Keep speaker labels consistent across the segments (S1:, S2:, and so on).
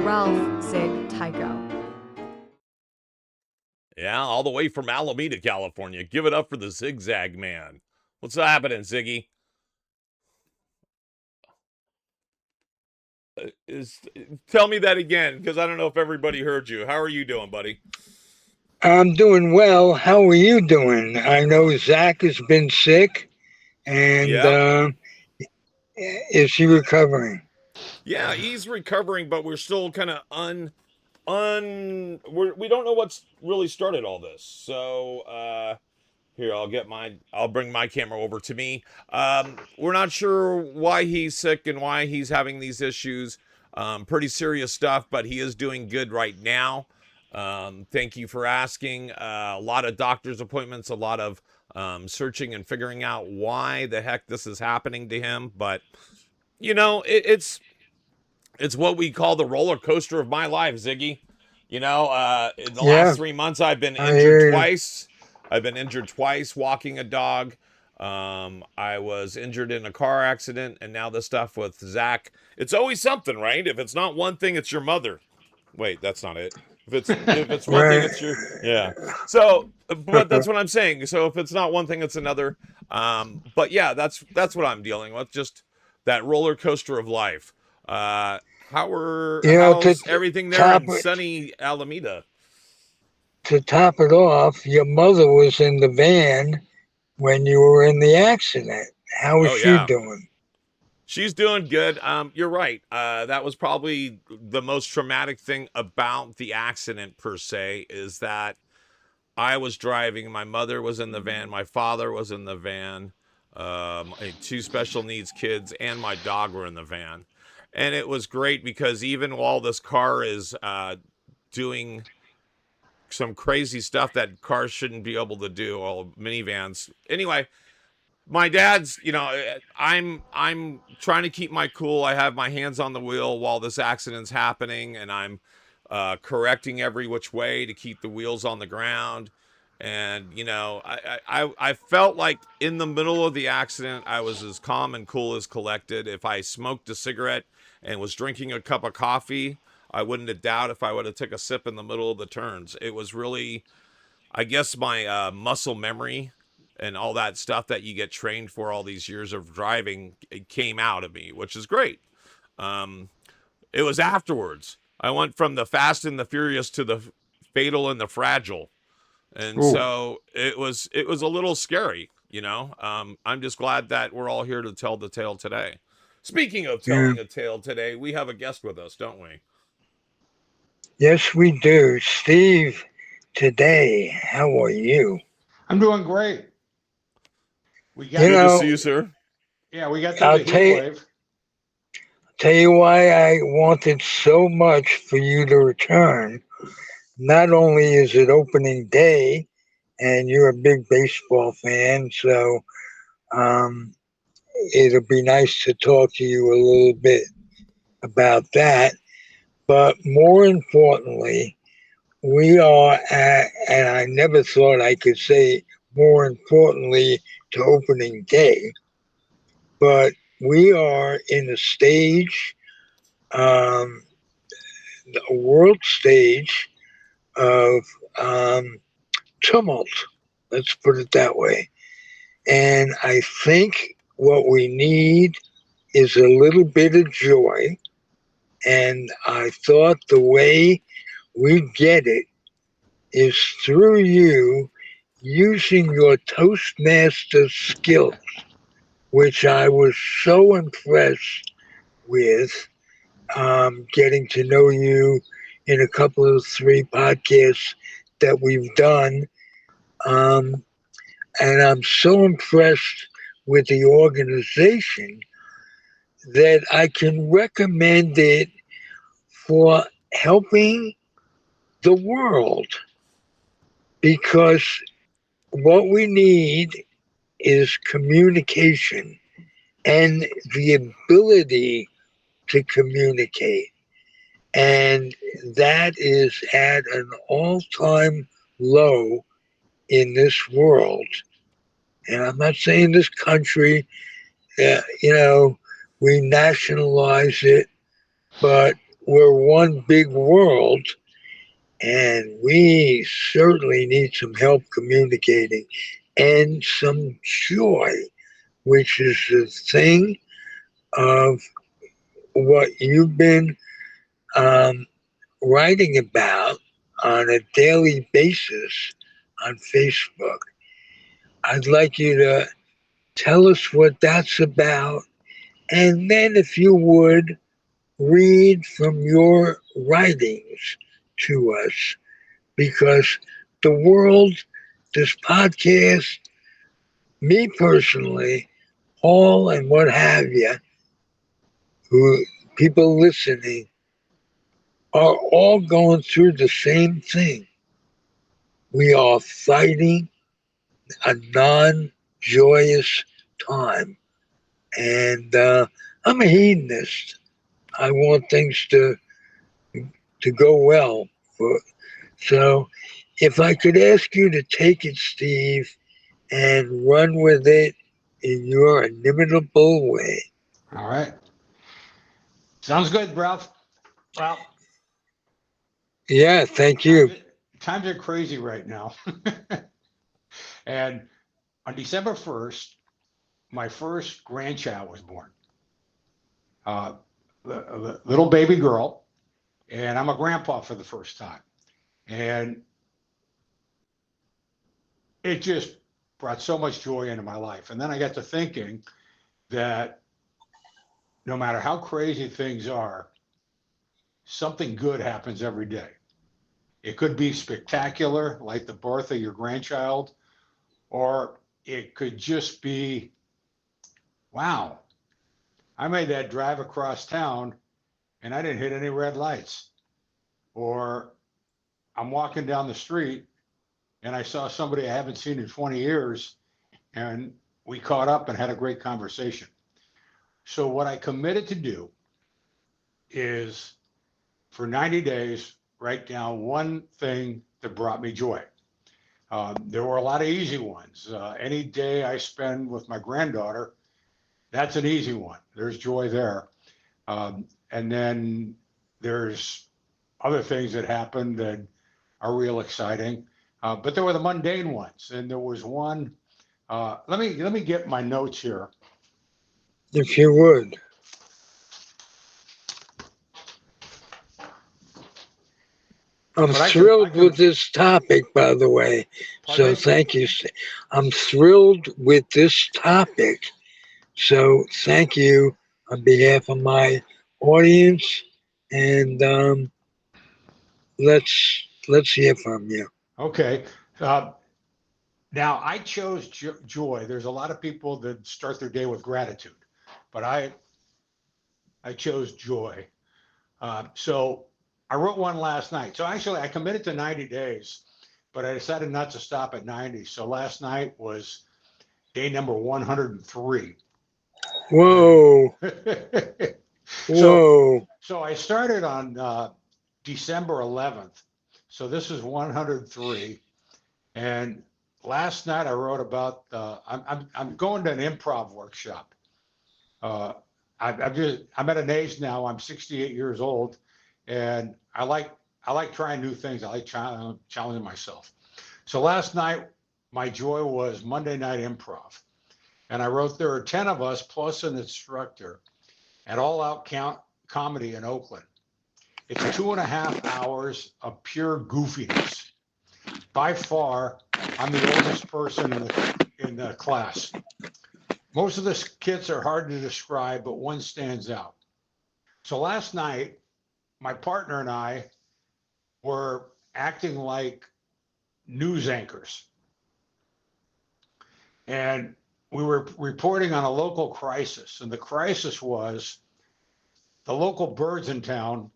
S1: Ralph Zig Tycho.
S2: Yeah, all the way from Alameda, California. Give it up for the Zigzag Man. What's happening, Ziggy? Tell me that again, because I don't know if everybody heard you. How are you doing, buddy?
S3: I'm doing well. How are you doing? I know Zach has been sick, and
S2: Yeah.
S3: is he recovering?
S2: Yeah, he's recovering, but we're still kind of we don't know what's really started all this. So here, I'll bring my camera over to me. We're not sure why he's sick and why he's having these issues. Pretty serious stuff, but he is doing good right now. Thank you for asking. A lot of doctor's appointments, a lot of searching and figuring out why the heck this is happening to him. But it's what we call the roller coaster of my life, Ziggy. In the last
S3: Yeah,
S2: 3 months, I've been
S3: I
S2: injured
S3: hear you.
S2: twice. I've been injured twice walking a dog. I was injured in a car accident, and now this stuff with Zach. It's always something, right? If it's not one thing, it's your mother. Wait, that's not it. If it's one thing,
S3: Right.
S2: it's your yeah. So, but that's what I'm saying. So if it's not one thing, it's another. But yeah, that's what I'm dealing with. Just that roller coaster of life. Uh,
S3: To
S2: how's everything there
S3: top
S2: in
S3: it,
S2: sunny Alameda?
S3: to top it off, your mother was in the van when you were in the accident. How is
S2: Oh
S3: she
S2: yeah,
S3: doing?
S2: she's doing good. You're right. That was probably the most traumatic thing about the accident per se is that I was driving. My mother was in the van. My father was in the van. Two special needs kids and my dog were in the van, and it was great because even while this car is doing some crazy stuff that cars shouldn't be able to do, or minivans. Anyway, my dad's, I'm trying to keep my cool. I have my hands on the wheel while this accident's happening, and I'm correcting every which way to keep the wheels on the ground. And I felt like in the middle of the accident, I was as calm and cool as collected. If I smoked a cigarette and was drinking a cup of coffee, I wouldn't have doubt if I would have took a sip in the middle of the turns. It was really, I guess, my muscle memory and all that stuff that you get trained for all these years of driving, it came out of me, which is great. Um, it was afterwards. I went from the Fast and the Furious to the Fatal and the Fragile, and
S4: Ooh.
S2: so it was a little scary. I'm just glad that we're all here to tell the tale today. Speaking of
S3: Yeah.
S2: telling a tale today, we have a guest with us, don't we?
S3: Yes, we do. Steve, today, how are you?
S4: I'm doing great. We
S3: You
S4: got
S2: Good to
S3: know,
S2: see you, sir.
S4: yeah, we got through
S3: I'll
S4: the heat wave.
S3: tell you why I wanted so much for you to return. Not only is it opening day, and you're a big baseball fan, so um, it'll be nice to talk to you a little bit about that. But more importantly, we are at, and I never thought I could say more importantly to opening day, but we are in a stage, um, a world stage of um, tumult. Let's put it that way. And I think what we need is a little bit of joy. And I thought the way we get it is through you using your Toastmaster skills, which I was so impressed with getting to know you in a couple of three podcasts that we've done. Um, and I'm so impressed with the organization that I can recommend it for helping the world because what we need is communication and the ability to communicate. And that is at an all time low in this world. And I'm not saying this country, we nationalize it, but we're one big world, and we certainly need some help communicating and some joy, which is the thing of what you've been um, writing about on a daily basis on Facebook. I'd like you to tell us what that's about, and then if you would read from your writings to us, because the world, this podcast, me personally, Paul and what have you, who people listening, are all going through the same thing. We are fighting a non-joyous time. And I'm a hedonist. I want things to go well. So if I could ask you to take it, Steve, and run with it in your inimitable way.
S4: All right. Sounds good, Ralph. Well,
S3: Yeah, thank you.
S4: times are crazy right now. And on December 1st, my first grandchild was born. Little baby girl, and I'm a grandpa for the first time. And it just brought so much joy into my life. And then I got to thinking that no matter how crazy things are, something good happens every day. It could be spectacular, like the birth of your grandchild, or it could just be, wow, I made that drive across town and I didn't hit any red lights. Or I'm walking down the street and I saw somebody I haven't seen in 20 years and we caught up and had a great conversation. So, what I committed to do is for 90 days, write down one thing that brought me joy. There were a lot of easy ones. Any day I spend with my granddaughter, that's an easy one. There's joy there. And then there's other things that happen that are real exciting. But there were the mundane ones. And there was one, let me get my notes here.
S3: If you would. I'm thrilled with this topic, by the way. So thank you. I'm thrilled with this topic. So thank you on behalf of my audience, and let's hear from you.
S4: Okay. Now I chose joy. There's a lot of people that start their day with gratitude, but I chose joy. So I wrote one last night. So actually, I committed to 90 days, but I decided not to stop at 90. So last night was day number 103.
S3: Whoa. Whoa.
S4: So I started on December 11th. So this is 103. And last night I wrote about, I'm going to an improv workshop. I'm at an age now, I'm 68 years old, and I like trying new things. I like challenging myself. So last night, my joy was Monday Night Improv. And I wrote, there are 10 of us plus an instructor at All Out Comedy in Oakland. It's 2.5 hours of pure goofiness. By far, I'm the oldest person in the class. Most of the skits are hard to describe, but one stands out. So last night, my partner and I were acting like news anchors. And we were reporting on a local crisis. And the crisis was the local birds in town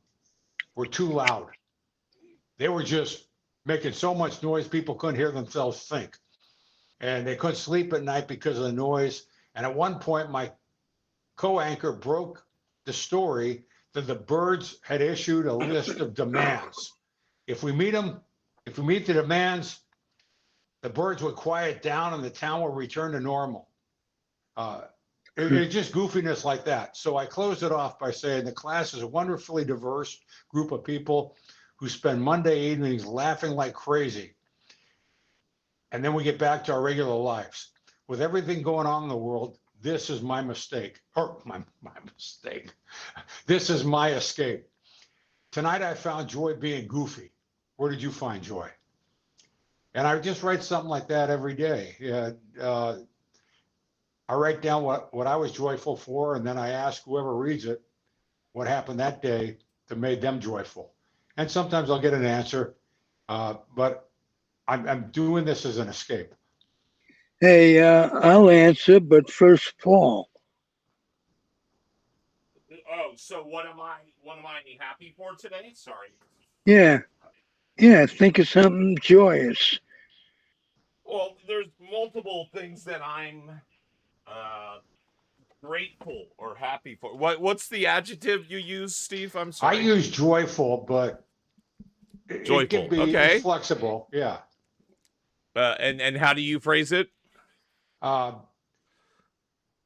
S4: were too loud. They were just making so much noise, people couldn't hear themselves think. And they couldn't sleep at night because of the noise. And at one point, my co-anchor broke the story that the birds had issued a list of demands. If we meet the demands, the birds would quiet down and the town will return to normal. It's just goofiness like that. So I closed it off by saying the class is a wonderfully diverse group of people who spend Monday evenings laughing like crazy. And then we get back to our regular lives. With everything going on in the world, this is my mistake, or my mistake. This is my escape. Tonight I found joy being goofy. Where did you find joy? And I just write something like that every day. I write down what I was joyful for, and then I ask whoever reads it what happened that day that made them joyful. And sometimes I'll get an answer, but I'm doing this as an escape.
S3: Hey, I'll answer, but first, Paul.
S2: Oh, so what am I happy for today? Sorry.
S3: Yeah, think of something joyous.
S2: Well, there's multiple things that I'm grateful or happy for. What's the adjective you use, Steve? I'm
S4: I
S2: sorry.
S4: use joyful, but it
S2: Joyful.
S4: can be,
S2: Okay.
S4: it's flexible. Yeah.
S2: And how do you phrase it?
S4: Well,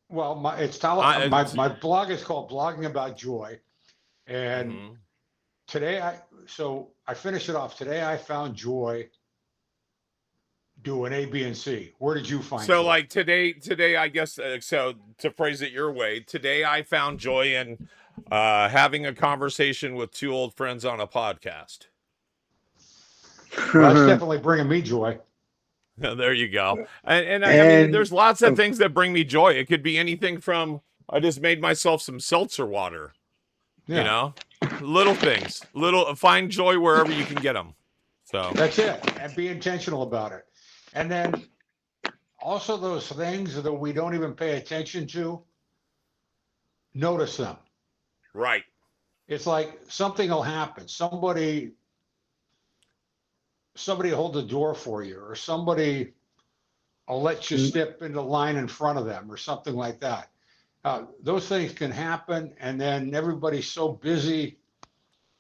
S4: my blog is called Blogging About Joy. And today I finished it off. Today I found joy doing A, B, and C. Where did you find joy?
S2: So like today, I guess, so to phrase it your way, today I found joy in having a conversation with two old friends on a podcast.
S4: Well, that's definitely bringing me joy.
S2: There you go. And I mean, there's lots of things that bring me joy. It could be anything from, I just made myself some seltzer water, you know, little things, find joy wherever you can get them. So
S4: that's it. And be intentional about it. And then also those things that we don't even pay attention to, notice them.
S2: Right.
S4: It's like something will happen. Somebody hold the door for you, or somebody will let you step into line in front of them, or something like that. Those things can happen, and then everybody's so busy,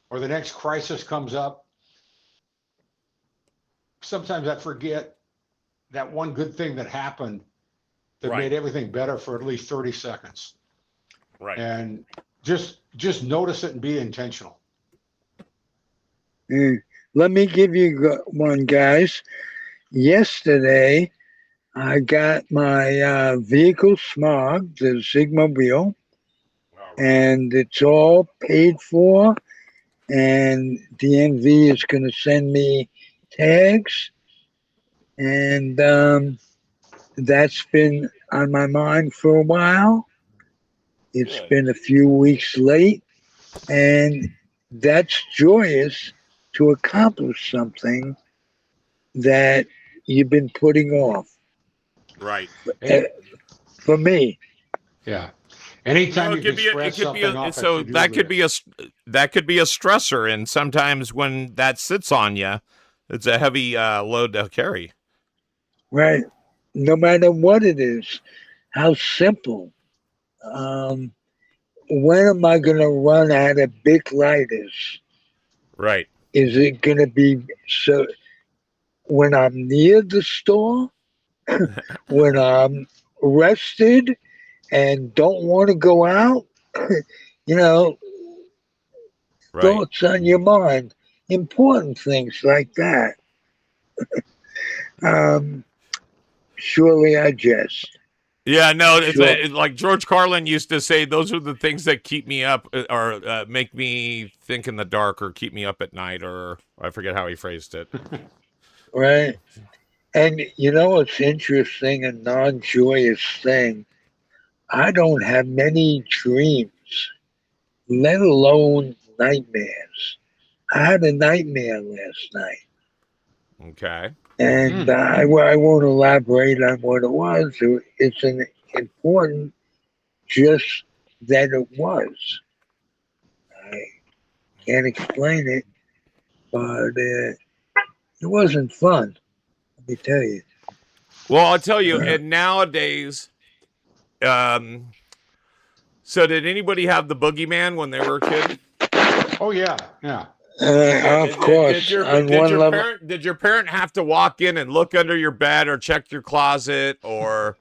S4: or the next crisis comes up. Sometimes I forget that one good thing that happened that made everything better for at least 30 seconds.
S2: Right.
S4: And just notice it and be intentional.
S3: Let me give you one, guys. Yesterday, I got my vehicle smogged, the Zigmobile, and it's all paid for. And DMV is going to send me tags, and that's been on my mind for a while. It's been a few weeks late, and that's joyous to accomplish something that you've been putting off.
S2: Right.
S3: For me.
S4: Yeah. Anytime you can express something off,
S2: so that could be a stressor, and sometimes when that sits on you, it's a heavy load to carry.
S3: Right. No matter what it is, how simple. When am I going to run out of big lighters?
S2: Right.
S3: Is it going to be so when I'm near the store, when I'm rested and don't want to go out? Thoughts on your mind, important things like that. Surely I jest.
S2: Yeah, no, it's like George Carlin used to say, those are the things that keep me up, or make me think in the dark, or keep me up at night, or I forget how he phrased it.
S3: Right. And what's interesting, a non-joyous thing, I don't have many dreams, let alone nightmares. I had a nightmare last night.
S2: Okay.
S3: And I won't elaborate on what it was. It's an important, just that it was. I can't explain it, but it wasn't fun. Let me tell you.
S2: Well, I'll tell you, and nowadays, so did anybody have the boogeyman when they were a kid?
S4: Oh yeah, yeah.
S3: Of course.
S2: Did your parent have to walk in and look under your bed or check your closet or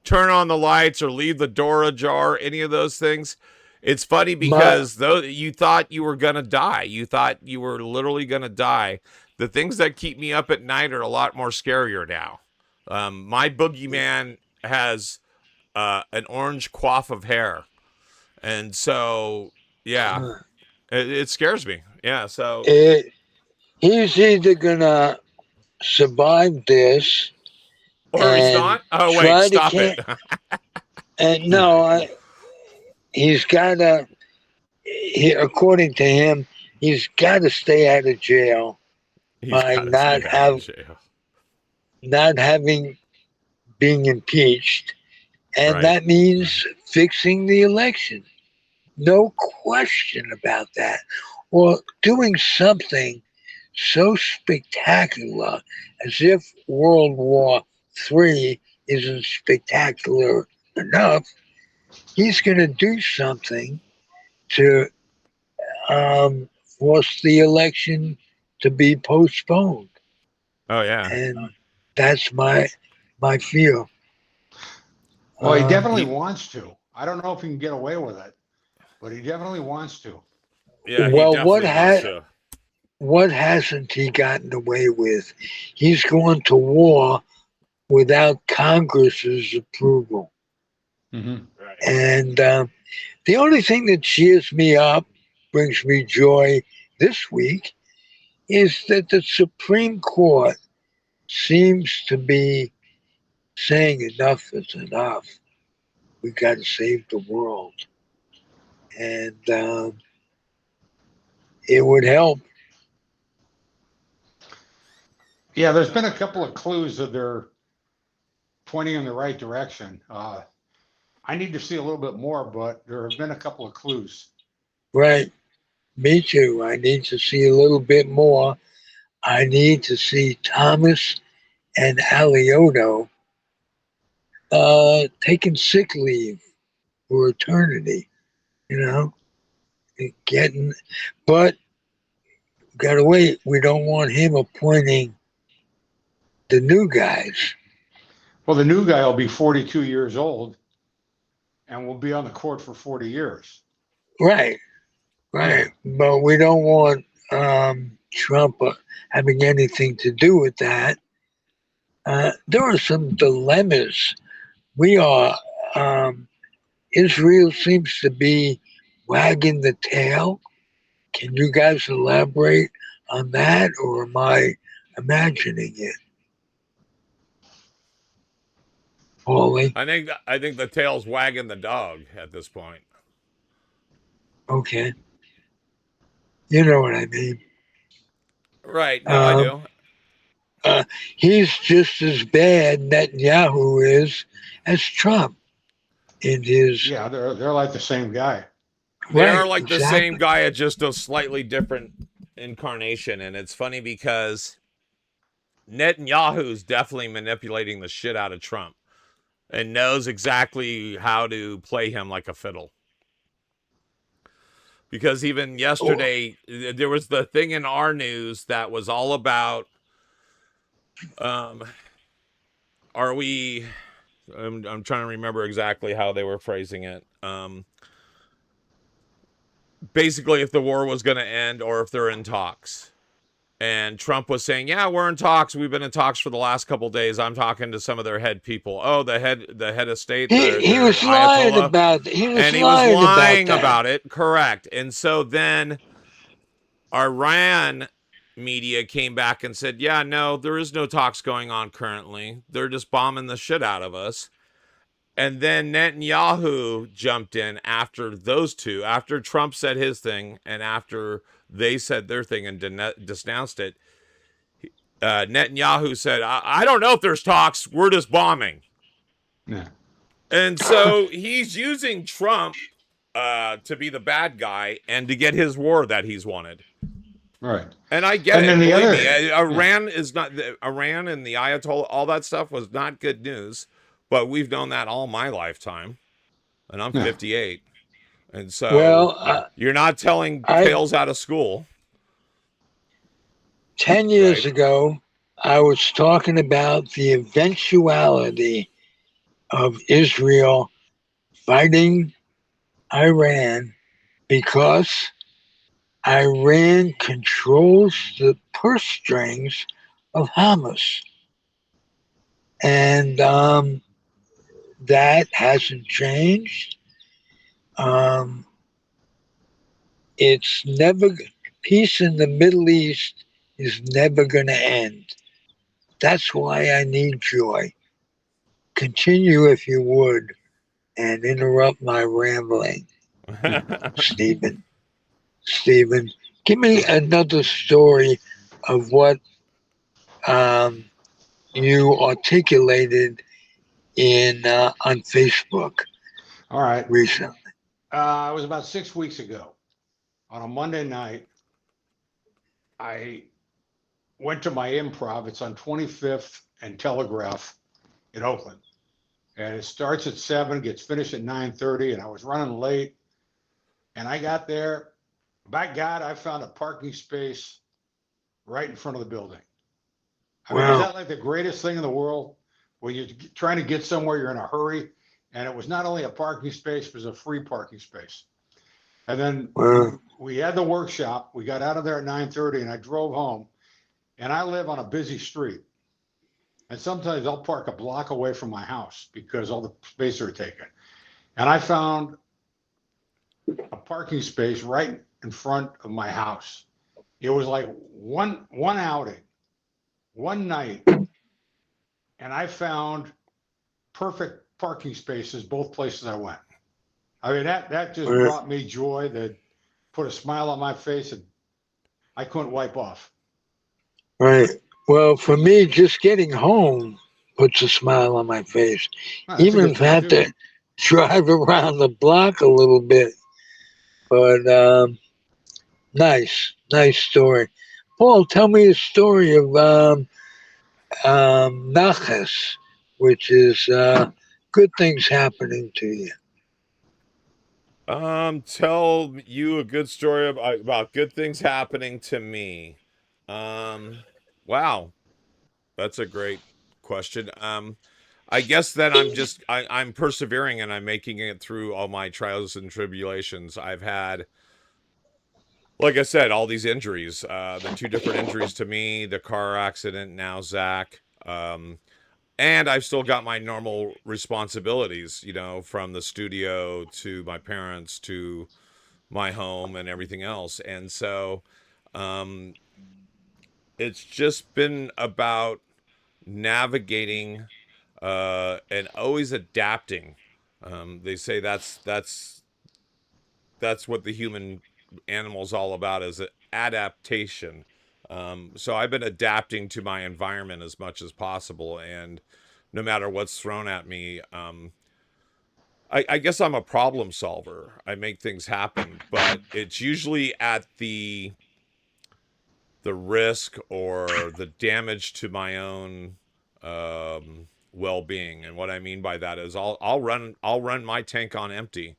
S2: turn on the lights or leave the door ajar, any of those things. It's funny
S3: My
S2: because though you thought you were gonna die, you thought you were literally gonna die. The things that keep me up at night are a lot more scarier now. My boogeyman has an orange coif of hair, and so yeah, it scares me. Yeah, so
S3: it, he's either gonna survive this
S2: or he's
S3: and
S2: not. Oh wait,
S3: try to
S2: stop it.
S3: can and no, he's gotta. According to him, he's got to stay out of jail
S2: He's
S3: by
S2: got to stay out of jail.
S3: not having being impeached, and
S2: Right.
S3: that means fixing the election. No question about that. Or doing something so spectacular as if World War III isn't spectacular enough. He's going to do something to force the election to be postponed,
S2: Oh yeah.
S3: and that's my fear.
S4: Well, he
S3: Um,
S4: definitely
S2: He
S4: wants to. I don't know if he can get away with it, but he definitely wants to.
S2: yeah, he
S3: well,
S2: definitely wants to.
S3: what hasn't he gotten away with? He's gone to war without Congress's approval,
S4: Mm-hmm.
S2: Right.
S3: and the only thing that cheers me up, brings me joy this week, is that the Supreme Court seems to be saying enough is enough. We got to save the world, and it would help.
S4: Yeah, there's been a couple of clues that they're pointing in the right direction. I need to see a little bit more, but there have been a couple of clues.
S3: Right? Me too. I need to see a little bit more. I need to see Thomas and Alioto taking sick leave for eternity. You know, getting, but gotta wait. We don't want him appointing the new guys.
S4: Well, the new guy will be 42 years old and will be on the court for 40 years.
S3: Right,
S4: Yeah.
S3: right. But we don't want Trump having anything to do with that. There are some dilemmas. We are, um, Israel seems to be wagging the tail. Can you guys elaborate on that, or am I imagining it? Paulie?
S2: I think the tail's wagging the dog at this point.
S3: Okay. You know what I mean.
S2: Right. No, I
S3: Um,
S2: do.
S3: uh, he's just as bad, Netanyahu is, as Trump in his.
S4: Yeah, they're like the same guy.
S2: They are
S3: Right,
S2: like the same
S3: exactly.
S2: guy at just a slightly different incarnation, and it's funny because Netanyahu's definitely manipulating the shit out of Trump and knows exactly how to play him like a fiddle. Because even
S3: Oh,
S2: yesterday, there was the thing in our news that was all about, um, are we? I'm trying to remember exactly how they were phrasing it. Basically, if the war was going to end or if they're in talks. And Trump was saying, "Yeah, we're in talks. We've been in talks for the last couple of days. I'm talking to some of their head people. Oh, the head of state,
S3: he
S2: their
S3: was lying
S2: Ayatollah."
S3: about he was
S2: And he was
S3: lying about
S2: lying
S3: that.
S2: about it. Correct. And so then Iran media came back and said, "Yeah, no, there is no talks going on currently. They're just bombing the shit out of us." And then Netanyahu jumped in after those two, after Trump said his thing and after they said their thing and denounced it. Netanyahu said, I don't know if there's talks. We're just bombing.
S4: Yeah.
S2: And so he's using Trump to be the bad guy and to get his war that he's wanted.
S4: Right.
S2: And I get
S4: And then
S2: it.
S4: the
S2: Believe me,
S4: other, yeah,
S2: Iran is not Iran and the Ayatollah. All that stuff was not good news, but we've known that all my lifetime, and I'm
S4: yeah.
S2: 58, and so
S3: Well,
S2: you're not telling
S3: I
S2: tales out of school,
S3: 10 years
S2: right?
S3: ago I was talking about the eventuality of Israel fighting Iran because Iran controls the purse strings of Hamas. And that hasn't changed. Um, it's never, peace in the Middle East is never going to end. That's why I need joy. Continue, if you would, and interrupt my rambling, Stephen. Stephen, give me another story of what you articulated in on Facebook
S4: All right.
S3: recently.
S4: It was about 6 weeks ago on a Monday night. I went to my improv. It's on 25th and Telegraph in Oakland. And it starts at 7, gets finished at 9:30. And I was running late. And I got there. By God, I found a parking space right in front of the building. I mean, is
S3: Wow.
S4: that like the greatest thing in the world? When you're trying to get somewhere, you're in a hurry. And it was not only a parking space, it was a free parking space. And then
S3: Wow.
S4: we had the workshop. We got out of there at 9:30 and I drove home. And I live on a busy street. And sometimes I'll park a block away from my house because all the spaces are taken. And I found a parking space right in front of my house. It was like one outing, one night, and I found perfect parking spaces both places I went. I mean, that just
S3: Wow.
S4: brought me joy, that put a smile on my face and I couldn't wipe off.
S3: Right. Well, for me, just getting home puts a smile on my face.
S4: Oh, that's a
S3: Even
S4: good
S3: if I
S4: thing
S3: have
S4: too.
S3: to drive around the block a little bit. But nice story. Paul, tell me a story of nachas, which is good things happening to you.
S2: Tell you a good story about good things happening to me. Wow, that's a great question. I guess that I'm persevering and I'm making it through all my trials and tribulations. I've had, like I said, all these injuries. The two different injuries to me, the car accident, now Zach. And I've still got my normal responsibilities, from the studio to my parents to my home and everything else. And so um, it's just been about navigating and always adapting. They say that's what the human animal is all about, is adaptation. So I've been adapting to my environment as much as possible, and no matter what's thrown at me, I guess I'm a problem solver. I make things happen, but it's usually at the risk or the damage to my own well-being. And what I mean by that is I'll run my tank on empty,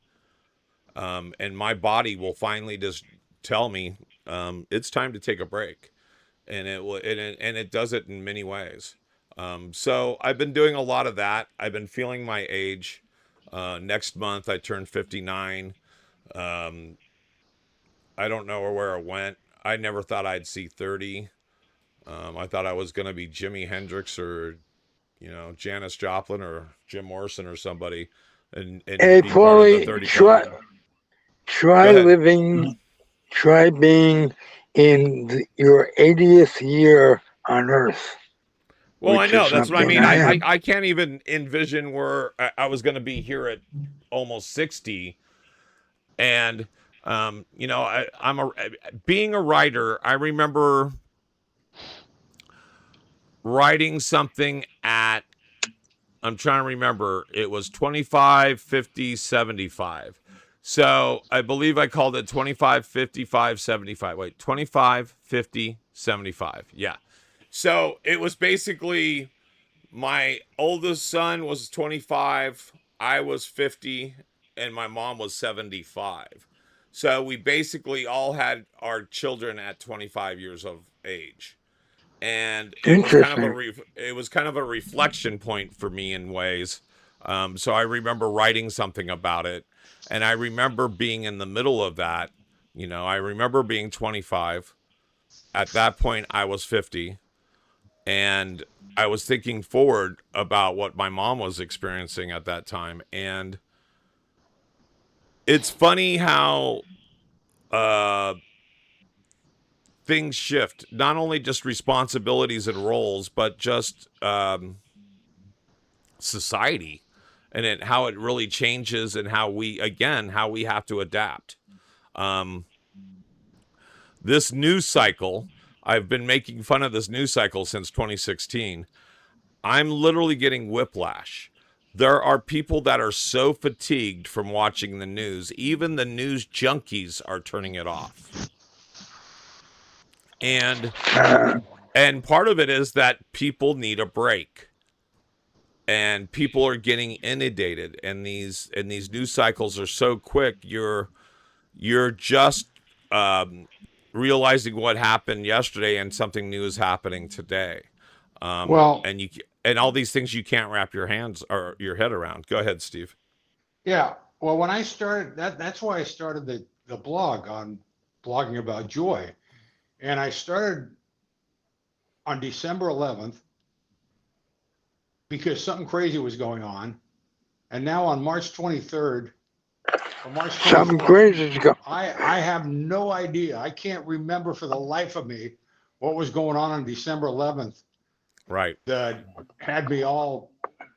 S2: and my body will finally just tell me it's time to take a break, and it does it in many ways. So I've been doing a lot of that. I've been feeling my age. Next month I turn 59. Um, I don't know where it went. I never thought I'd see 30. I thought I was going to be Jimi Hendrix or, Janis Joplin or Jim Morrison or somebody, and
S3: Hey,
S2: be part of the
S3: Paulie,
S2: 30 Club. Go
S3: try
S2: ahead.
S3: living, try being in your 80th year on Earth,
S2: Well, I
S3: which is
S2: know. That's what I
S3: something
S2: mean.
S3: I
S2: I,
S3: am.
S2: I can't even envision where I was going to be here at almost 60. And, being a writer, I remember writing something at, I'm trying to remember. It was 25, 50, 75. So I believe I called it 25, 55, 75. Wait, 25, 50, 75. Yeah. So it was basically my oldest son was 25, I was 50, and my mom was 75. So we basically all had our children at 25 years of age, and it was kind of
S3: Interesting.
S2: it was kind of a reflection point for me in ways. So I remember writing something about it, and I remember being in the middle of that. I remember being 25. At that point, I was 50, and I was thinking forward about what my mom was experiencing at that time. And it's funny how uh, things shift, not only just responsibilities and roles, but just society and how it really changes and how we have to adapt. Um, this news cycle, I've been making fun of this news cycle since 2016. I'm literally getting whiplash. There are people that are so fatigued from watching the news, even the news junkies are turning it off. And and part of it is that people need a break. And people are getting inundated, and these news cycles are so quick. You're just um, realizing what happened yesterday, and something new is happening today.
S4: Well,
S2: And all these things you can't wrap your hands or your head around. Go ahead, Steve.
S4: yeah. Well, when I started that's why I started the blog on blogging about joy. And I started on December 11th because something crazy was going on. And now on March 23rd or March
S3: Something
S4: 24th,
S3: crazy is going.
S4: I have no idea. I can't remember for the life of me what was going on December 11th
S2: Right.
S4: that had me all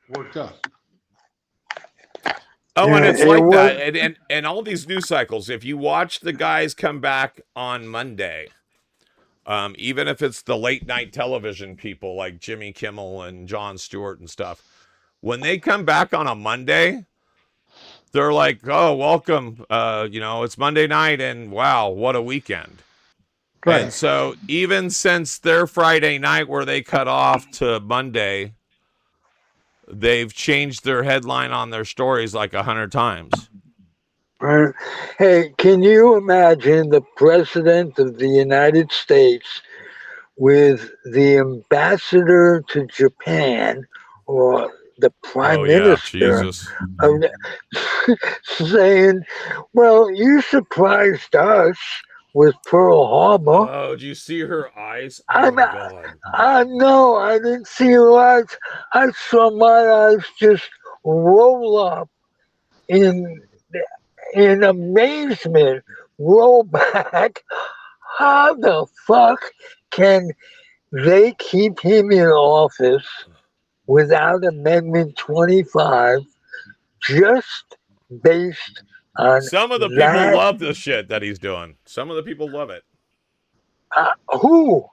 S4: worked up.
S2: Oh, and
S3: Yeah,
S2: it's
S3: it
S2: like that.
S3: was
S2: And all these news cycles, if you watch the guys come back on Monday, even if it's the late night television people like Jimmy Kimmel and Jon Stewart and stuff, when they come back on a Monday, they're like, "Oh, welcome. It's Monday night, and wow, what a weekend." And
S4: Right.
S2: so, even since their Friday night where they cut off to Monday, they've changed their headline on their stories like 100 times.
S3: right. Hey, can you imagine the president of the United States with the ambassador to Japan or the
S2: Oh
S3: prime
S2: yeah,
S3: minister
S2: Jesus.
S3: of saying, "Well, you surprised us with Pearl Harbor."
S2: Oh, do you see her eyes? Oh
S3: I,
S2: my God.
S3: I know I didn't see your eyes. I saw my eyes just roll up in amazement, roll back. How the fuck can they keep him in office without Amendment 25 just based on
S2: Some of the people
S3: that?
S2: love the shit that he's doing. Some of the people love it.
S3: Who?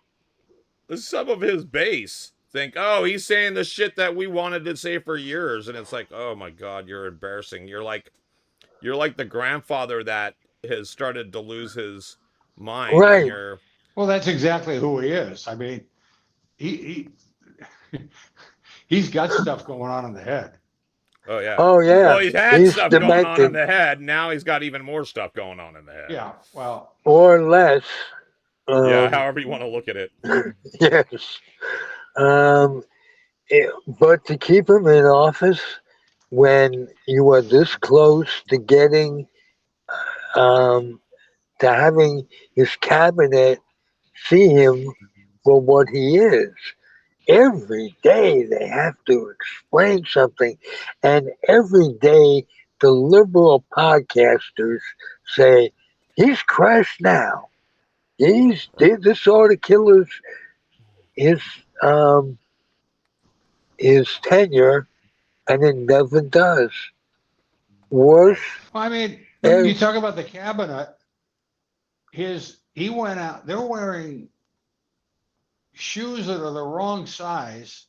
S2: Some of his base think, oh, he's saying the shit that we wanted to say for years, and it's like, oh my God, you're embarrassing. You're like the grandfather that has started to lose his mind, and
S3: Right.
S2: you're
S4: Well, that's exactly who he is. I mean, he he's got stuff going on in the head.
S2: oh yeah.
S3: Oh,
S2: Well,
S3: yeah.
S2: he's had
S3: He's
S2: stuff going on in
S3: demented,
S2: the head. Now he's got even more stuff going on in the head.
S4: Yeah. Well,
S3: or less.
S2: Yeah,
S3: Um,
S2: however you want to look at it.
S3: yes. Um, but to keep him in office when you are this close to getting, um, to having his cabinet see him for what he is. Every day they have to explain something, and every day the liberal podcasters say he's crashed now. This ought to kill his um his tenure, and it never does. Worse,
S2: Right.
S4: I mean, you
S3: ev-
S4: talk about the cabinet. He went out. They're wearing shoes that are the wrong size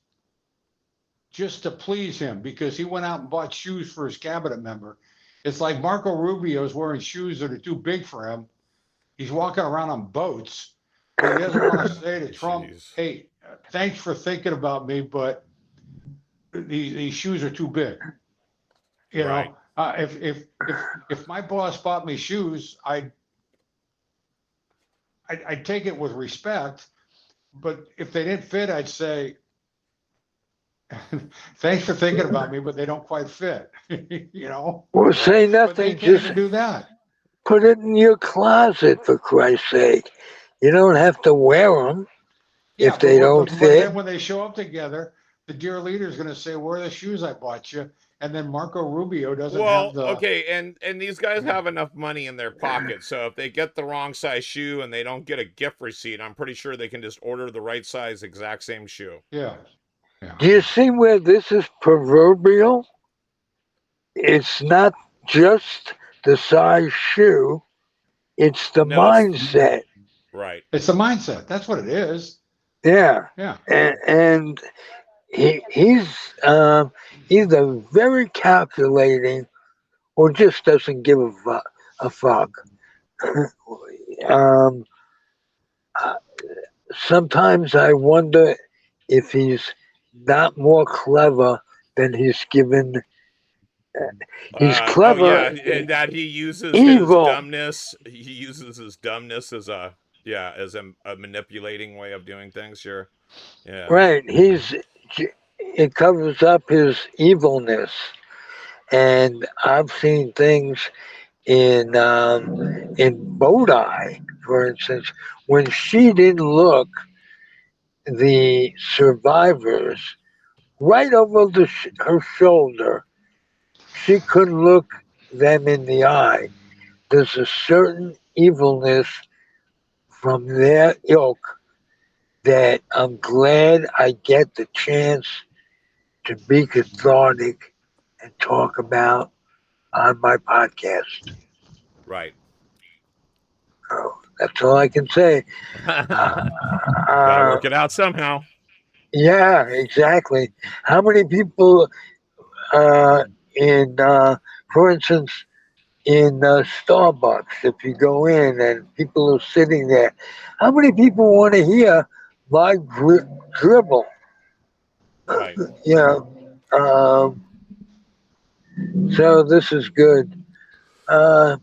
S4: just to please him because he went out and bought shoes for his cabinet member. It's like Marco Rubio's wearing shoes that are too big for him. He's walking around on boats, but he doesn't want to say to Trump,
S2: Jeez.
S4: "Hey, thanks for thinking about me, but these shoes are too big." You
S2: Right.
S4: know, if my boss bought me shoes, I'd take it with respect. But if they didn't fit, I'd say, Thanks for thinking about me, but they don't quite fit.
S3: Well,
S2: Right.
S3: say
S4: But they
S3: nothing.
S4: can't
S3: Just
S4: even do that.
S3: put it in your closet, for Christ's sake. You don't have to wear them
S4: Yeah,
S3: if they don't
S4: but
S3: fit.
S4: then when they show up together, the dear leader is going to say, "Where are the shoes I bought you?" And then Marco Rubio doesn't have
S2: Well,
S4: the.
S2: okay, and these guys have enough money in their pocket, so if they get the wrong size shoe and they don't get a gift receipt, I'm pretty sure they can just order the right size, exact same shoe.
S4: Yeah, yeah.
S3: Do you see where this is proverbial? It's not just the size shoe, it's the
S2: No, it's
S3: mindset.
S2: right.
S4: It's the mindset. That's what it is.
S3: Yeah.
S4: Yeah.
S3: And he's either very calculating or just doesn't give a fuck. um, Sometimes I wonder if he's not more clever than he's given. He's
S2: Oh
S3: clever,
S2: yeah, that he uses his
S3: evil,
S2: dumbness. He uses his dumbness as a as a manipulating way of doing things. Sure. Yeah.
S3: right? It covers up his evilness, and I've seen things in Bodhi, for instance, when she didn't look the survivors right over her shoulder. She couldn't look them in the eye. There's a certain evilness from their ilk that I'm glad I get the chance to be cathartic and talk about on my podcast.
S2: Right.
S3: So that's all I can say.
S2: Got to
S3: Uh,
S2: work it out somehow.
S3: yeah, exactly. How many people for instance, in Starbucks, if you go in and people are sitting there, how many people want to hear my dribble?
S2: Right.
S3: You know, so this is good. Uh,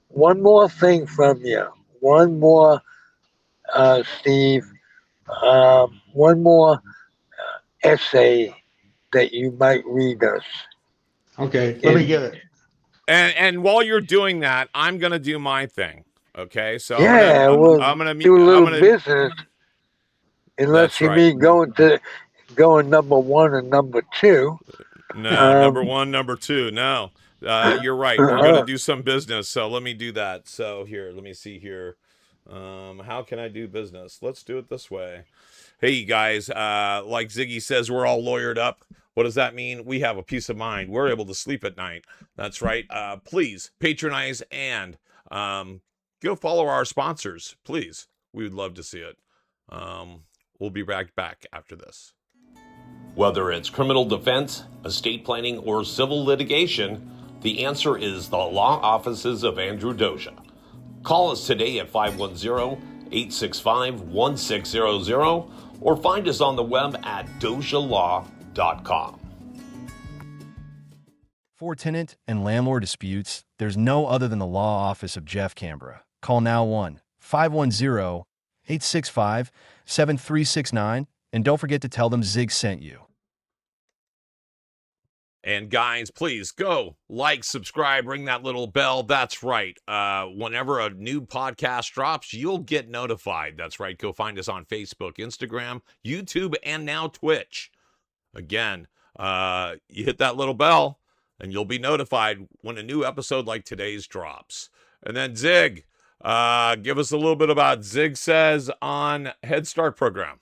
S3: one more thing from you. One more, Steve. One more essay that you might read us.
S4: Okay. Let me
S3: In,
S4: get it.
S2: And while you're doing that, I'm gonna do my thing. Okay, so
S3: yeah, we'll do a
S2: I'm
S3: little
S2: gonna.
S3: business. Unless
S2: That's
S3: you
S2: right.
S3: mean going number one and number two.
S2: No, number
S3: Um,
S2: one, number two. No, you're right. We're gonna do some business. So let me do that. So here, let me see here. How can I do business? Let's do it this way. Hey guys, like Ziggy says, we're all lawyered up. What does that mean? We have a peace of mind. We're able to sleep at night. That's right. Please patronize and go follow our sponsors. Please, we would love to see it. We'll be right back after this. Whether it's criminal defense, estate planning, or civil litigation, the answer is the law offices of Andrew Doja. Call us today at 510-865-1600 or find us on the web at dojalaw.com.
S5: For tenant and landlord disputes, there's no other than the law office of Jeff Canberra. Call now 1-510-865-7369 and don't forget to tell them Zig sent you.
S2: And guys, please go like, subscribe, ring that little bell. That's right. Whenever a new podcast drops, you'll get notified. That's right. Go find us on Facebook, Instagram, YouTube, and now Twitch. Again, you hit that little bell and you'll be notified when a new episode like today's drops. And then Zig, give us a little bit about Zig Says on Head Start program.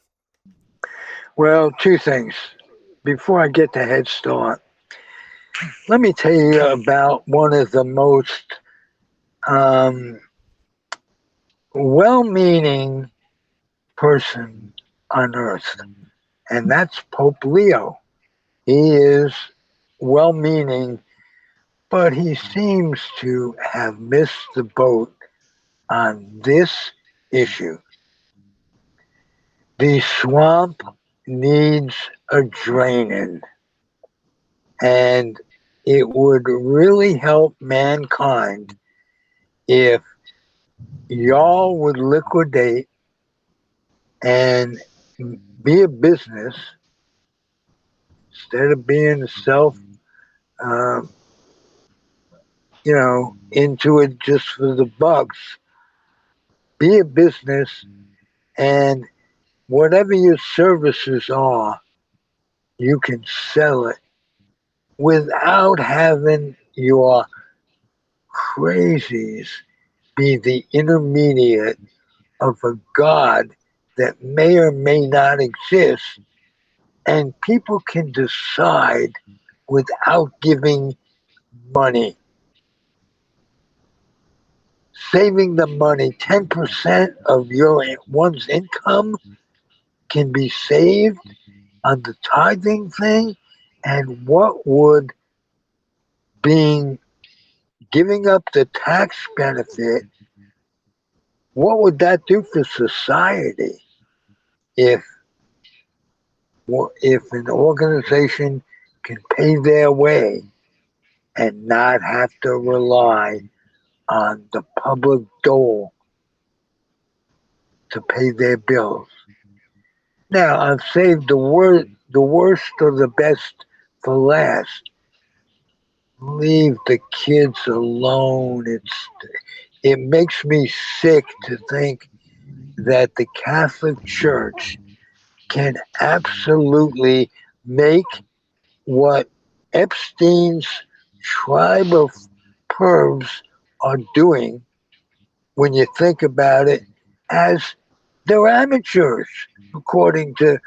S3: well, two things. Before I get to Head Start, let me tell you about one of the most um, well-meaning person on earth, and that's Pope Leo. He is well-meaning, but he seems to have missed the boat on this issue. The swamp needs a draining, and it would really help mankind if y'all would liquidate and be a business instead of being self, into it just for the bucks. Be a business, and whatever your services are, you can sell it without having your crazies be the intermediate of a God that may or may not exist, and people can decide without giving money. Saving the money, 10% of one's income can be saved on the tithing thing. And what would being giving up the tax benefit, what would that do for society if an organization can pay their way and not have to rely on the public dole to pay their bills? Now, I've saved the worst or the best for last. Leave the kids alone. It makes me sick to think that the Catholic Church can absolutely make what Epstein's tribe of pervs are doing, when you think about it, as they're amateurs, according to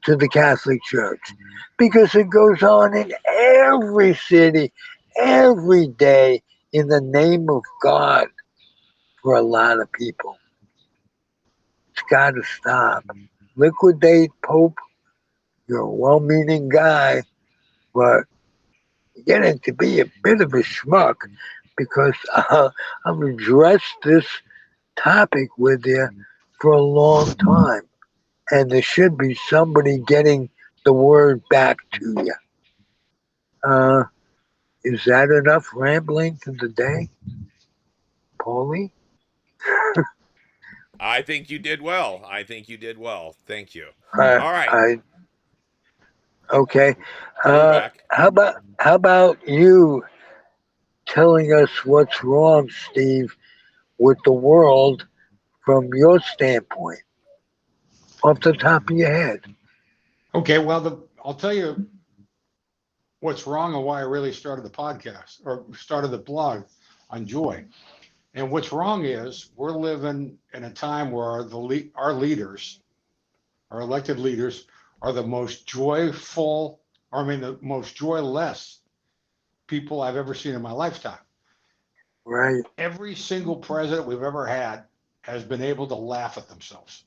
S3: the Catholic Church, because it goes on in every city, every day, in the name of God for a lot of people. It's got to stop. Liquidate Pope. You're a well-meaning guy, but you're getting to be a bit of a schmuck, because I've addressed this topic with you for a long time, and there should be somebody getting the word back to you. Is that enough rambling for the day, Paulie?
S2: I think you did well. I think you did well. Thank you.
S3: Uh,
S2: All right.
S3: I okay.
S2: You're back.
S3: How about you telling us what's wrong, Steve, with the world from your standpoint, off the top of your head?
S4: Okay, well, I'll tell you what's wrong and why I really started the podcast or started the blog on joy. And what's wrong is we're living in a time where our leaders, our elected leaders, are the most joyful, or I mean, the most joyless people I've ever seen in my lifetime.
S3: Right.
S4: Every single president we've ever had has been able to laugh at themselves.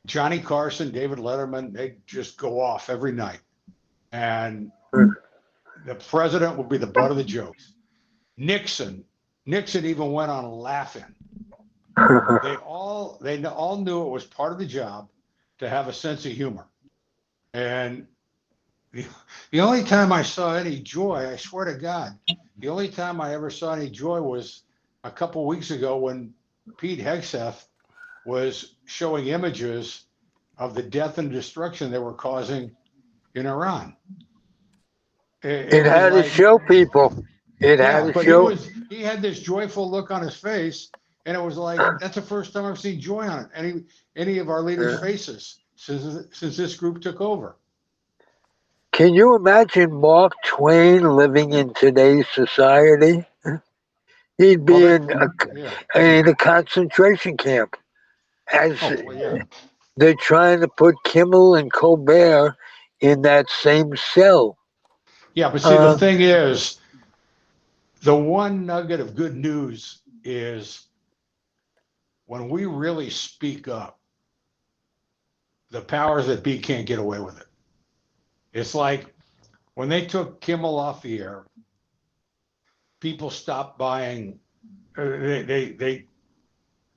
S4: Johnny Carson, David Letterman, they just go off every night. And the president will be the butt of the jokes. Nixon even went on laughing. They all knew it was part of the job to have a sense of humor. And the only time I saw any joy, I swear to God, the only time I ever saw any joy was a couple weeks ago when Pete Hegseth was showing images of the death and destruction they were causing in Iran.
S3: It
S4: Was
S3: had to
S4: like,
S3: show people. It had
S4: yeah,
S3: to
S4: but
S3: show.
S4: he had this joyful look on his face, and it was like, that's the first time I've seen joy on it, any of our leaders' faces since this group took over.
S3: Can you imagine Mark Twain living in today's society? He'd be
S4: Well,
S3: in
S4: yeah.
S3: a concentration camp, as
S4: Oh, well, yeah.
S3: they're trying to put Kimmel and Colbert in that same cell.
S4: Yeah, but see, the thing is, the one nugget of good news is when we really speak up, the powers that be can't get away with it. It's like when they took Kimmel off the air, people stopped buying. They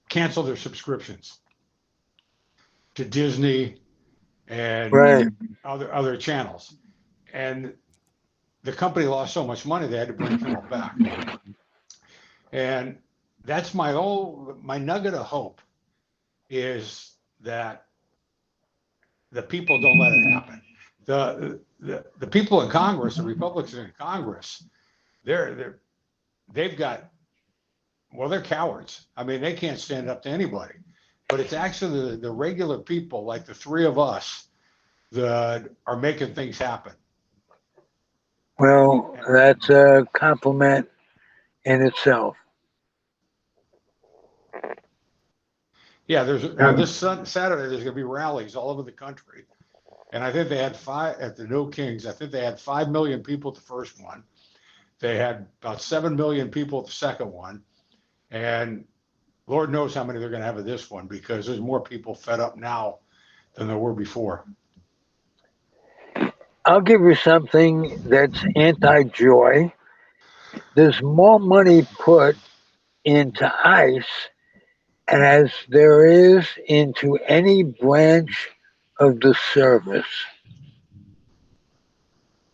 S4: canceled their subscriptions to Disney and
S3: Right.
S4: other channels, and the company lost so much money they had to bring Kimmel back. And that's my nugget of hope is that the people don't let it happen. the people in Congress, the Republicans in Congress, they've got, well, they're cowards. I mean, they can't stand up to anybody. But it's actually the regular people, like the three of us, that are making things happen.
S3: Well, that's a compliment in itself.
S4: Yeah, this Saturday there's going to be rallies all over the country, and I think they had 5 at the No Kings. I think they had 5 million people at the first one. They had about 7 million people at the second one, and Lord knows how many they're going to have at this one, because there's more people fed up now than there were before.
S3: I'll give you something that's anti-joy. There's more money put into ICE as there is into any branch of the service.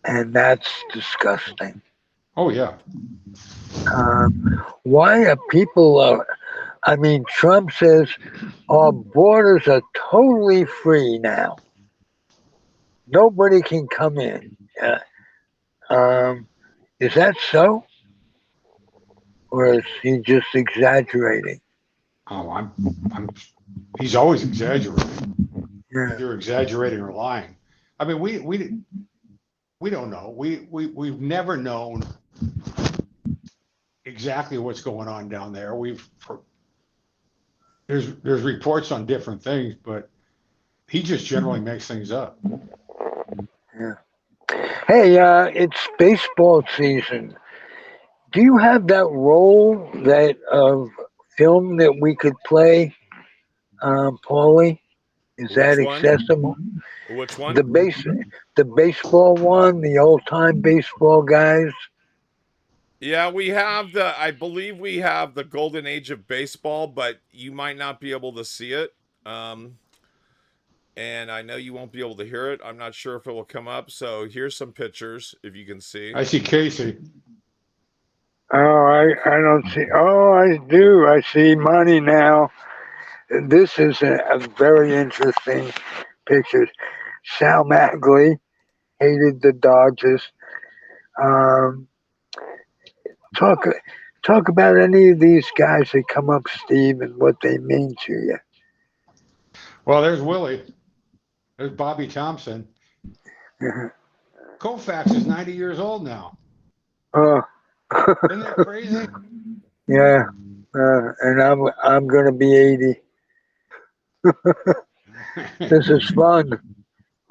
S3: And that's disgusting.
S4: Oh, yeah.
S3: Why are people, I mean, Trump says our borders are totally free now. Nobody can come in. Is that so? Or is he just exaggerating?
S4: Oh, he's always exaggerating.
S3: Yeah.
S4: Either exaggerating or lying. I mean, we don't know. We've never known exactly what's going on down there. There's reports on different things, but he just generally makes things up.
S3: Yeah. Hey, it's baseball season. Do you have that roll of film that we could play, Paulie? Is that
S2: Which one?
S3: accessible?
S2: Which one?
S3: The baseball one, the old time baseball guys.
S2: Yeah, I believe we have the golden age of baseball, but you might not be able to see it. And I know you won't be able to hear it. I'm not sure if it will come up. So here's some pictures, if you can see.
S4: I see Casey.
S3: Oh, I don't see. Oh, I do. I see money now. This is a very interesting picture. Sal Magley hated the Dodgers. Um, talk about any of these guys that come up, Steve, and what they mean to you.
S4: Well, there's Willie. There's Bobby Thompson. Koufax is 90 years old now.
S3: Oh,
S4: Isn't that crazy?
S3: yeah. And I'm gonna be 80. This is fun.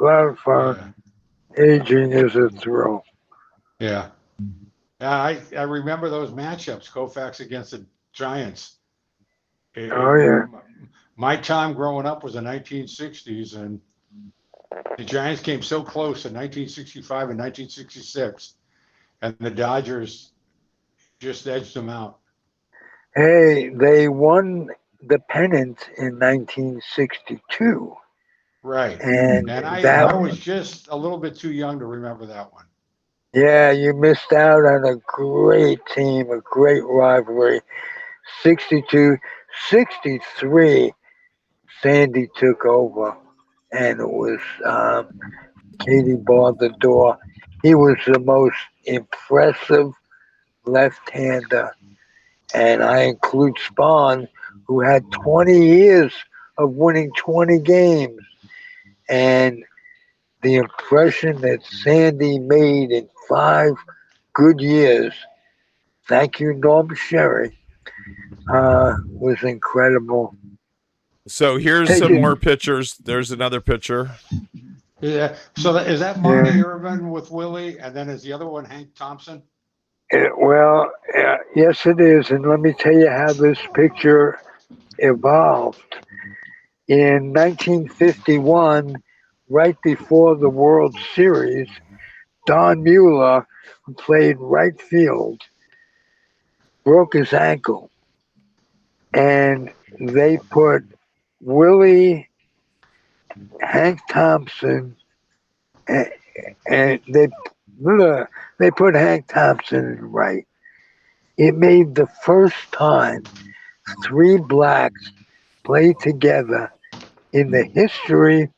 S3: A lot of fun.
S4: Yeah.
S3: Aging is a thrill.
S4: Yeah. I remember those matchups, Koufax against the Giants.
S3: Oh yeah.
S4: My time growing up was the 1960s, and the Giants came so close in 1965 and 1966, and the Dodgers just edged them out.
S3: Hey, they won the pennant in 1962.
S4: Right.
S3: And
S4: I was just a little bit too young to remember that one.
S3: Yeah, you missed out on a great team, a great rivalry. 62, 63, Sandy took over, and it was Katie barred the door. He was the most impressive left-hander, and I include Spahn, who had 20 years of winning 20 games. And the impression that Sandy made in 5 good years, thank you, Norm Sherry, was incredible.
S2: So here's some more pictures. There's another picture.
S4: Yeah. So is that Marty Irvin with Willie, and then is the other one Hank Thompson?
S3: Yes, it is. And let me tell you how this picture evolved. In 1951, right before the World Series, Don Mueller, who played right field, broke his ankle. And they put Willie, Hank Thompson, and they put Hank Thompson in right. It made the first time 3 blacks played together in the history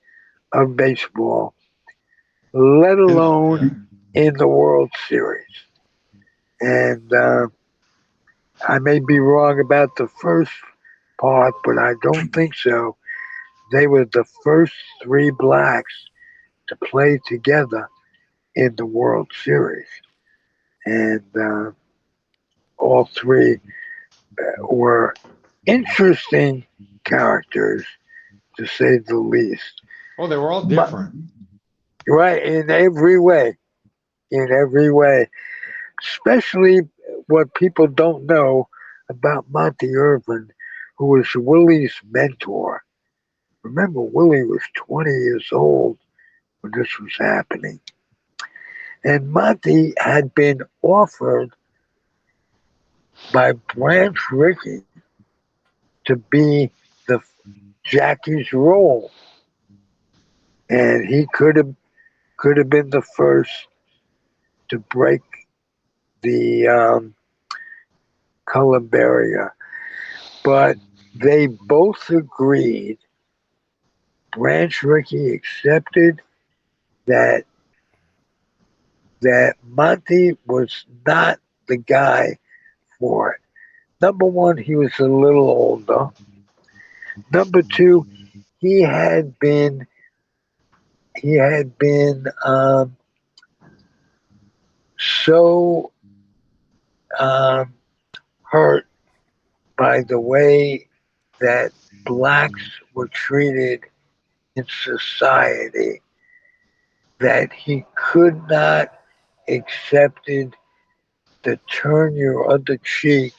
S3: of baseball. let
S4: Yeah.
S3: alone in the World Series. And I may be wrong about the first part, but I don't think so. They were the first three blacks to play together in the World Series. And all three were interesting characters, to say the least.
S4: Well, they were all
S3: But,
S4: different.
S3: right, in every way. In every way. Especially what people don't know about Monty Irvin, who was Willie's mentor. Remember, Willie was 20 years old when this was happening. And Monty had been offered by Branch Rickey to be the Jackie's role. And he could have been the first to break the color barrier. But they both agreed. Branch Rickey accepted that Monty was not the guy for it. Number one, he was a little older. Number two, he had been so um, hurt by the way that blacks were treated in society that he could not accepted the turn your other cheek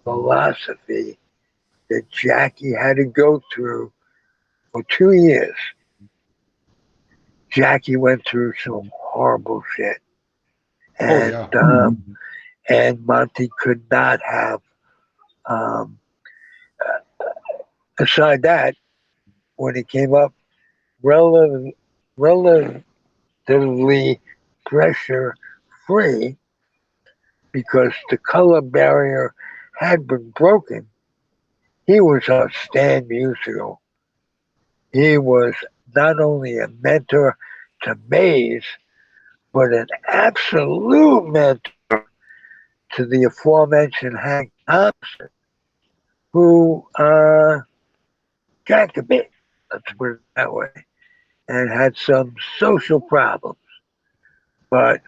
S3: philosophy that Jackie had to go through for 2 years. Jackie went through some horrible shit,
S4: Oh
S3: and
S4: yeah.
S3: Monty could not have. Um, aside that, when he came up, relative, relatively pressure free because the color barrier had been broken. He was outstanding musical. He was not only a mentor to Mays, but an absolute mentor to the aforementioned Hank Thompson, who drank a bit, let's put it that way, and had some social problems, but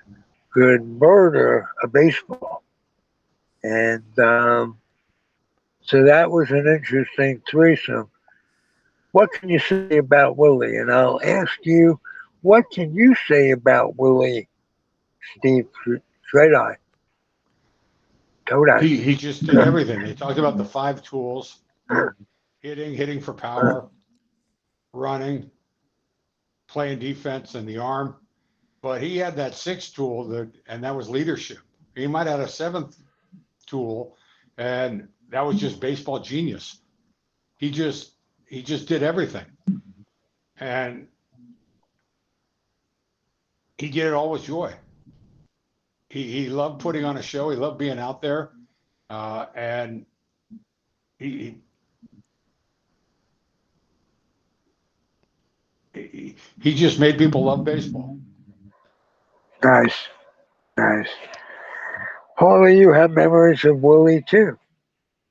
S3: could murder a baseball. And so that was an interesting threesome. What can you say about Willie? And I'll ask you, what can you say about Willie, Steve Taddei? Taddei.
S4: He just did everything. They talked about the five tools: hitting for power, running, playing defense, and the arm. But he had that sixth tool and that was leadership. He might have had a seventh tool, and that was just baseball genius. He just did everything, and he did it all with joy. He loved putting on a show. He loved being out there, and he he just made people love baseball.
S3: Nice, nice. Harley, you have memories of Willie too.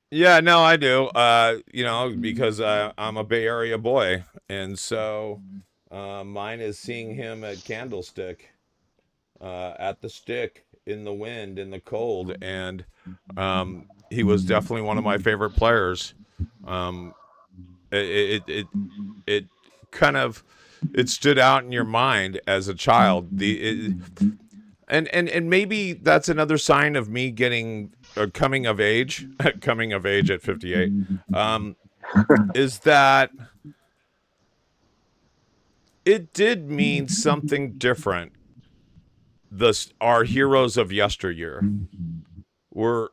S2: Yeah, no, I do. Because I'm a Bay Area boy, and so mine is seeing him at Candlestick, at the stick, in the wind, in the cold, and he was definitely one of my favorite players. Um, it kind of it stood out in your mind as a child. And maybe that's another sign of me getting coming of age, coming of age at 58. Is that it did mean something different. Our heroes of yesteryear were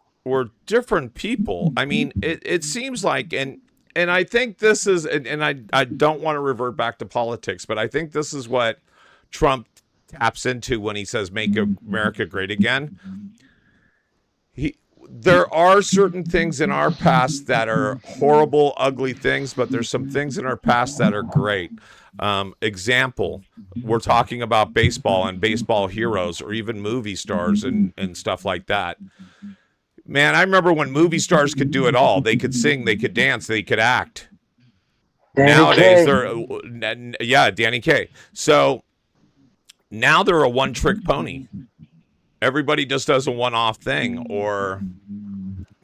S2: different people. I mean, it seems like, and I think this is, and I don't want to revert back to politics, but I think this is what Trump taps into when he says "Make America Great Again." He there are certain things in our past that are horrible, ugly things, but there's some things in our past that are great. Example, we're talking about baseball and baseball heroes, or even movie stars and stuff like that. Man, I remember when movie stars could do it all. They could sing, they could dance, they could act. Nowadays, Danny Kaye. So now they're a one-trick pony. Everybody just does a one-off thing, or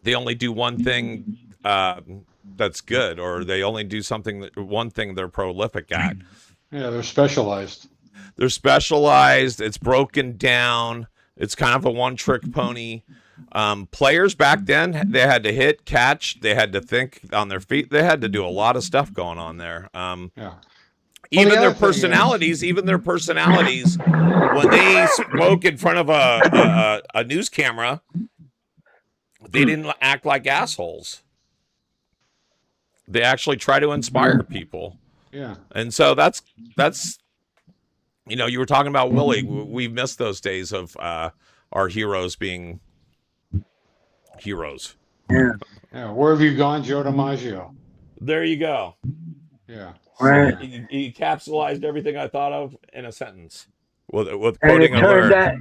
S2: they only do one thing that's good, or they only do one thing they're prolific at.
S4: Yeah, they're specialized.
S2: They're specialized. It's broken down. It's kind of a one-trick pony. Players back then, they had to hit, catch. They had to think on their feet. They had to do a lot of stuff going on there.
S4: Yeah.
S2: Even their personalities, when they spoke in front of a news camera, they didn't act like assholes. They actually try to inspire people.
S4: Yeah.
S2: And so that's you were talking about Willie. We've missed those days of our heroes being heroes.
S3: Yeah.
S4: Yeah. Where have you gone, Joe DiMaggio?
S2: There you go.
S4: Yeah.
S3: Right.
S2: He capsulized everything I thought of in a sentence with
S3: And
S2: quoting a lyric.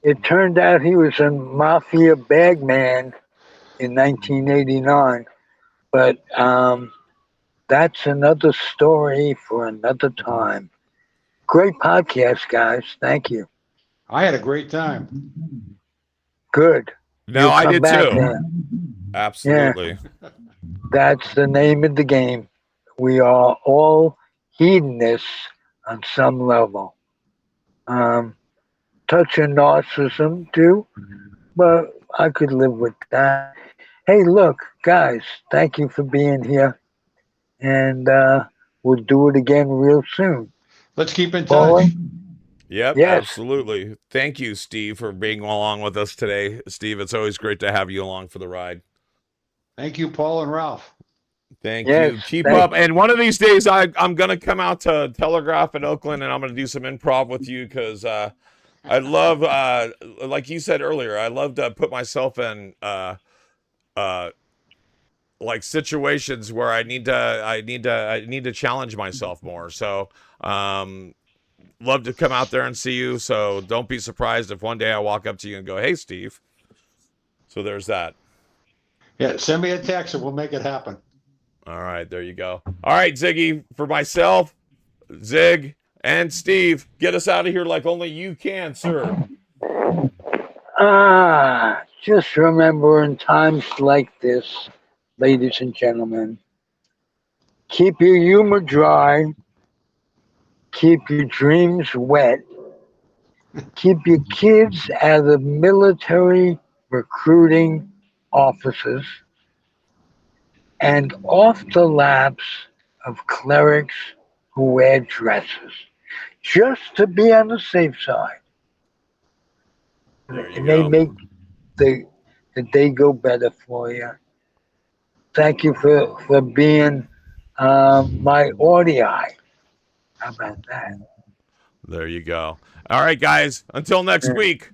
S3: it turned out he was a mafia bagman in 1989. But that's another story for another time. Great podcast, guys. Thank you.
S4: I had a great time.
S3: Good.
S2: No,
S3: You'll
S2: I
S3: come
S2: did
S3: back
S2: too.
S3: there.
S2: Absolutely.
S3: That's the name of the game. We are all hedonists on some level. Touch of narcissism too, but I could live with that. Hey, look, guys, thank you for being here. And we'll do it again real soon.
S4: Let's keep in touch.
S3: Paulie?
S2: Yep,
S3: Yes.
S2: absolutely. Thank you, Steve, for being along with us today. Steve, it's always great to have you along for the ride.
S4: Thank you, Paul and Ralph.
S2: Thank
S3: Yes,
S2: you. Keep
S3: thank
S2: up. And one of these days, I'm going to come out to Telegraph in Oakland, and I'm going to do some improv with you because I love, like you said earlier, I love to put myself in like situations where I need to challenge myself more. So, love to come out there and see you. So don't be surprised if one day I walk up to you and go, "Hey, Steve." So there's that.
S4: Yeah, send me a text and we'll make it happen.
S2: All right, there you go. All right, Ziggy, for myself, Zig, and Steve, get us out of here like only you can, sir.
S3: Just remember in times like this, ladies and gentlemen, keep your humor dry, keep your dreams wet, keep your kids out of military recruiting offices and off the laps of clerics who wear dresses, just to be on the safe side.
S2: There you
S3: It may
S2: go.
S3: make the day go better for you. Thank you for being my audio. How about that?
S2: There you go. All right, guys. Until next week,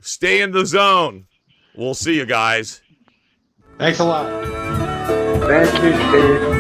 S2: stay in the zone. We'll see you guys.
S4: Thanks a lot.
S3: Thank you, Steve.